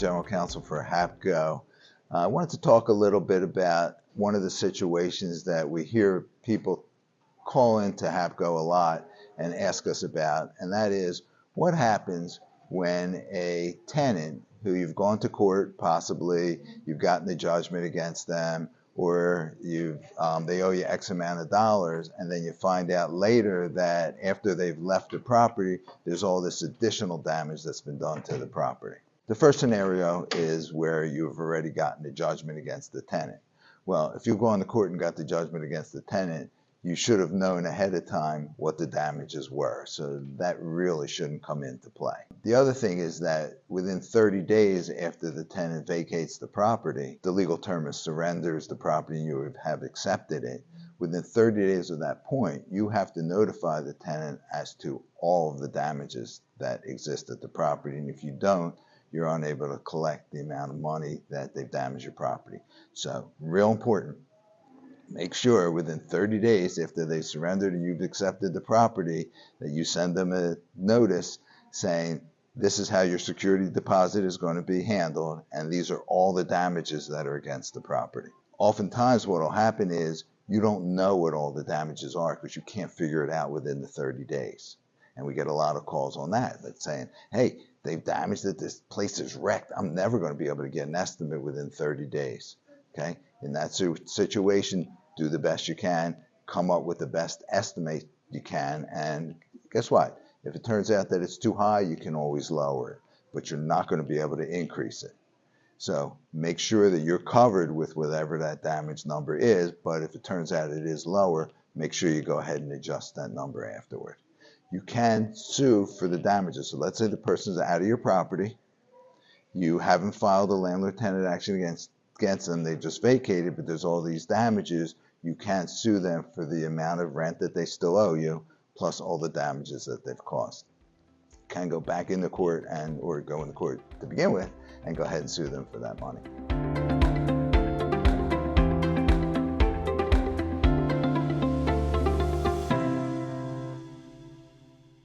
General Counsel for Hapco. I wanted to talk a little bit about one of the situations that we hear people call into Hapco a lot and ask us about, and that is what happens when a tenant who you've gone to court, possibly you've gotten the judgment against them, or they owe you X amount of dollars, and then you find out later that after they've left the property, there's all this additional damage that's been done to the property. The first scenario is where you've already gotten the judgment against the tenant. Well, if you've gone to court and got the judgment against the tenant, you should have known ahead of time what the damages were. So that really shouldn't come into play. The other thing is that within 30 days after the tenant vacates the property, the legal term is surrenders the property and you have accepted it. Within 30 days of that point, you have to notify the tenant as to all of the damages that exist at the property. And if you don't, you're unable to collect the amount of money that they've damaged your property. So real important. Make sure within 30 days after they surrendered and you've accepted the property that you send them a notice saying this is how your security deposit is going to be handled and these are all the damages that are against the property. Oftentimes what will happen is you don't know what all the damages are because you can't figure it out within the 30 days. And we get a lot of calls on that that's saying, hey, they've damaged it, this place is wrecked, I'm never going to be able to get an estimate within 30 days. Okay? In that situation, do the best you can, come up with the best estimate you can, and guess what? If it turns out that it's too high, you can always lower it, but you're not going to be able to increase it. So make sure that you're covered with whatever that damage number is, but if it turns out it is lower, make sure you go ahead and adjust that number afterward. You can sue for the damages. So let's say the person's out of your property, you haven't filed a landlord-tenant action against them, they just vacated, but there's all these damages. You can sue them for the amount of rent that they still owe you, plus all the damages that they've caused. You can go back into court or go into court to begin with and go ahead and sue them for that money.